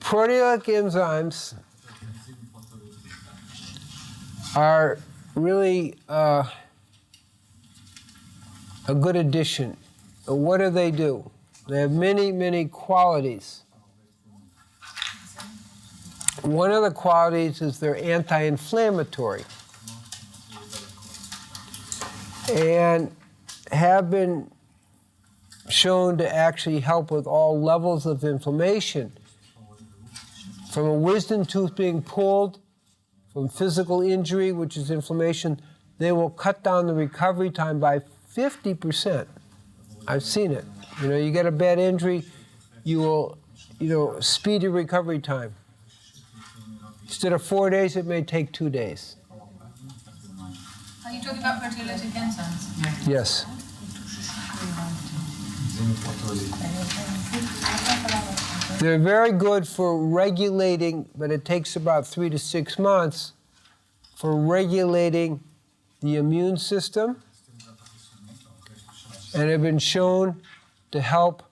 Proteolytic enzymes are really a good addition. What do? They have many, many qualities. One of the qualities is they're anti-inflammatory and have been shown to actually help with all levels of inflammation. From a wisdom tooth being pulled, from physical injury, which is inflammation, they will cut down the recovery time by 50%. I've seen it. You get a bad injury, you will, speed your recovery time. Instead of 4 days, it may take 2 days. Are you talking about proteolytic enzymes? Yes. They're very good for regulating, but it takes about 3 to 6 months for regulating the immune system, and have been shown to help,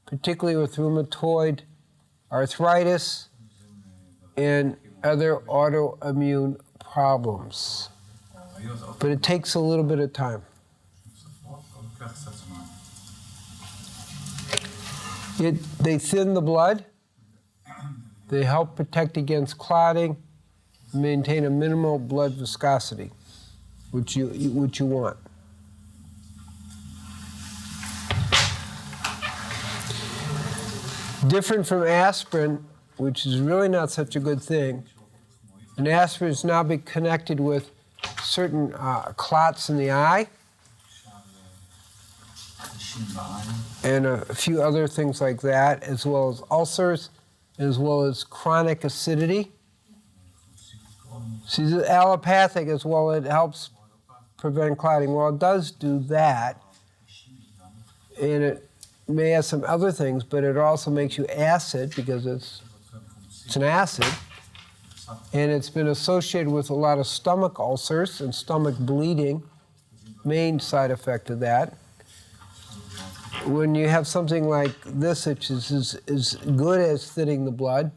particularly with rheumatoid arthritis and other autoimmune problems. But it takes a little bit of time. They thin the blood, they help protect against clotting, maintain a minimal blood viscosity, which you want. Different from aspirin, which is really not such a good thing, and aspirin has now been connected with certain clots in the eye, and a few other things like that, as well as ulcers, as well as chronic acidity. See, the allopathic as well, it helps prevent clotting. Well, it does do that, and it may have some other things, but it also makes you acid because it's an acid, and it's been associated with a lot of stomach ulcers and stomach bleeding, main side effect of that. When you have something like this, which is as good as thinning the blood,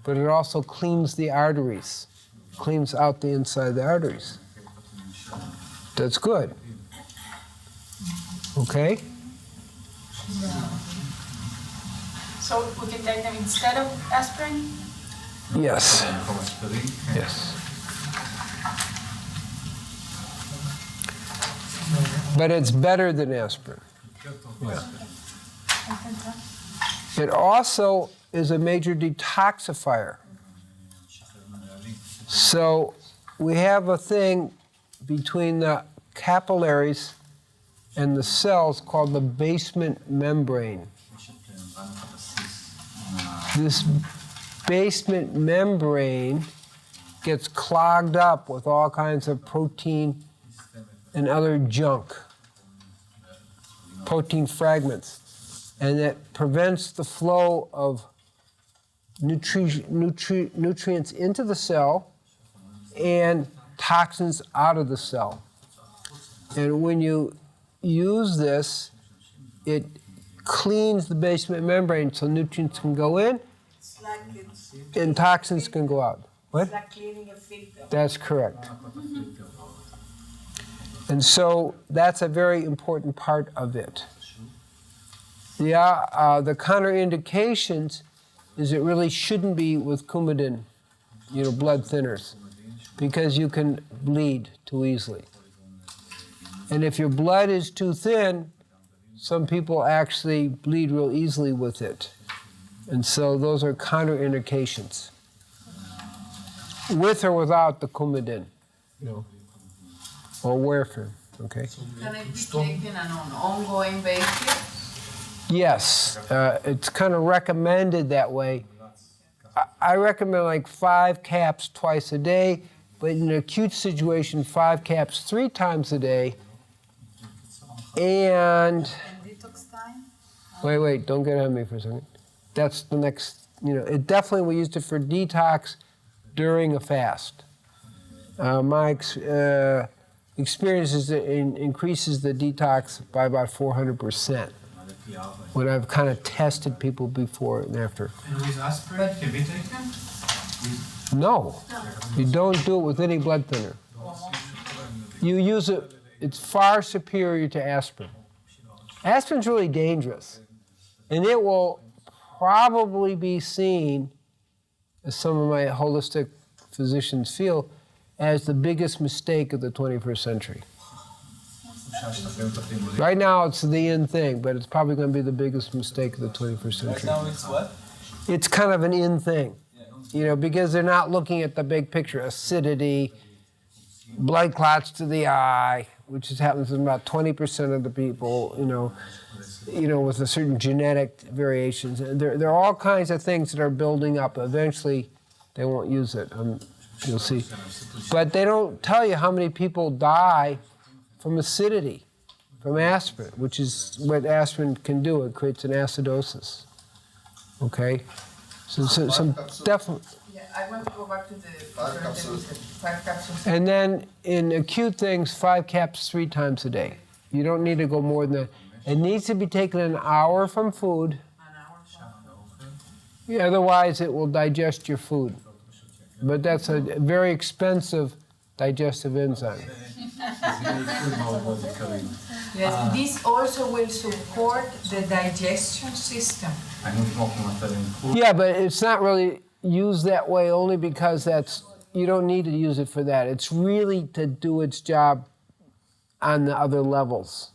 but it also cleans the arteries, cleans out the inside of the arteries. That's good. Okay? So we can take them instead of aspirin? Yes. Yes. But it's better than aspirin. Yeah. It also is a major detoxifier. So we have a thing between the capillaries and the cells called the basement membrane. This basement membrane gets clogged up with all kinds of protein and other junk, protein fragments, and that prevents the flow of nutrients into the cell and toxins out of the cell. And when you use this, it cleans the basement membrane so nutrients can go in and toxins can go out. What? It's like cleaning a filter. That's correct. And so that's a very important part of it. The contraindications is it really shouldn't be with Coumadin, blood thinners, because you can bleed too easily. And if your blood is too thin, some people actually bleed real easily with it. And so those are contraindications. With or without the Coumadin, or warfarin, okay? Can it be taken on an ongoing basis? Yes, it's kind of recommended that way. I recommend like 5 caps twice a day, but in an acute situation, 5 caps 3 times a day. And detox time? wait, don't get ahead of me for a second. That's the next, it definitely, we used it for detox during a fast. My experience is that it increases the detox by about 400%. when I've kind of tested people before and after. And with aspirin, can we take them? No, you don't do it with any blood thinner. You use it, it's far superior to aspirin. Aspirin's really dangerous, and it will probably be seen, as some of my holistic physicians feel, as the biggest mistake of the 21st century. Right now it's the in thing, but it's probably going to be the biggest mistake of the 21st century. Right now it's what? It's kind of an in thing, you know, because they're not looking at the big picture, acidity, blood clots to the eye, which happens in about 20% of the people, you know, with a certain genetic variations. There are all kinds of things that are building up. Eventually, they won't use it. You'll see. But they don't tell you how many people die from acidity, from aspirin, which is what aspirin can do. It creates an acidosis. Okay? So some definite. Yeah, I want to go back to the 5 capsules. 5 capsules. And then in acute things, 5 caps 3 times a day. You don't need to go more than that. It needs to be taken an hour from food. An hour from Yeah, otherwise, it will digest your food. But that's a very expensive digestive enzyme. Yes, this also will support the digestion system. Yeah, but it's not really used that way only because you don't need to use it for that. It's really to do its job on the other levels.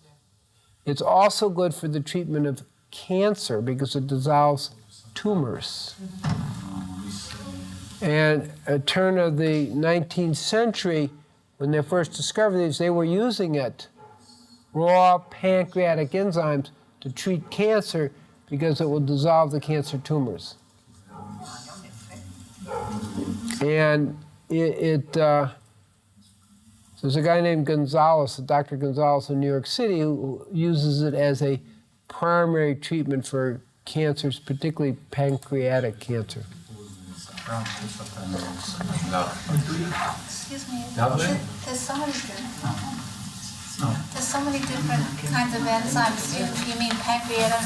It's also good for the treatment of cancer because it dissolves tumors. And at turn of the 19th century, when they first discovered these, they were using it, raw pancreatic enzymes, to treat cancer because it will dissolve the cancer tumors. And there's a guy named Gonzalez, Dr. Gonzalez in New York City, who uses it as a primary treatment for cancers, particularly pancreatic cancer. Excuse me. There's so many different kinds of enzymes. You mean pancreatic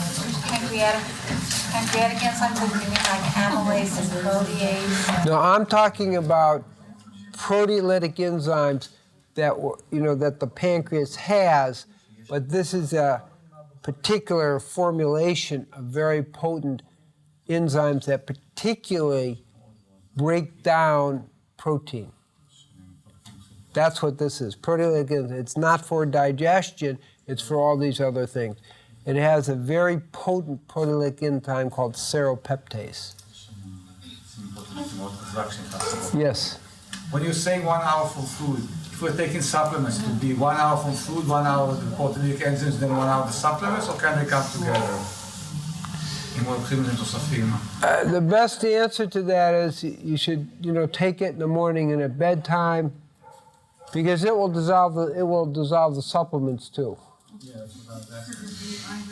enzymes? Or you mean like amylase and protease? No, I'm talking about proteolytic enzymes that the pancreas has, but this is a particular formulation of very potent enzymes that particularly break down protein. That's what this is. Proteolytic enzyme. It's not for digestion, it's for all these other things. It has a very potent proteolytic enzyme called seropeptase. Yes. When you say 1 hour for food, if we're taking supplements, to be 1 hour from food, 1 hour with the proteolytic enzymes, then 1 hour the supplements, or can they come together? The best answer to that is you should, take it in the morning and at bedtime, because it will dissolve the supplements too. Yeah.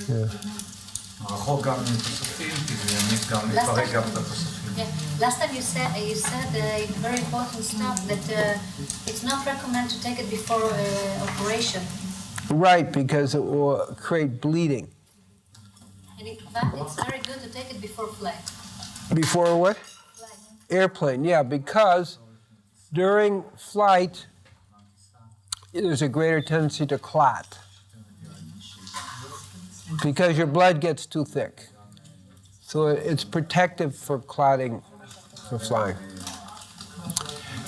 Yeah. Last time you said very important stuff that it's not recommended to take it before operation. Right, because it will create bleeding. But it's very good to take it before flight. Before what? Flight. Airplane, yeah, because during flight, there's a greater tendency to clot because your blood gets too thick. So it's protective for clotting for flying.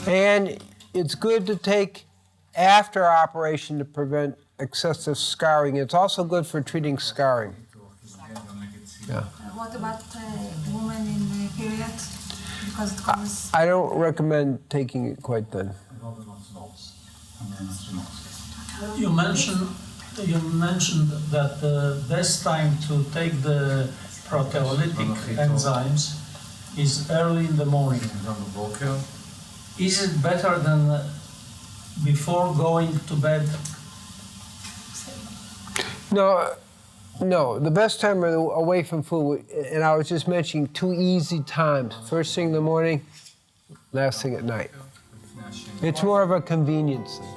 And it's good to take after operation to prevent excessive scarring. It's also good for treating scarring. Yeah. What about women in period? Because it causes... I don't recommend taking it quite then. You mentioned that the best time to take the proteolytic enzymes is early in the morning. Is it better than before going to bed? No, the best time away from food, and I was just mentioning 2 easy times. First thing in the morning, last thing at night. It's more of a convenience thing.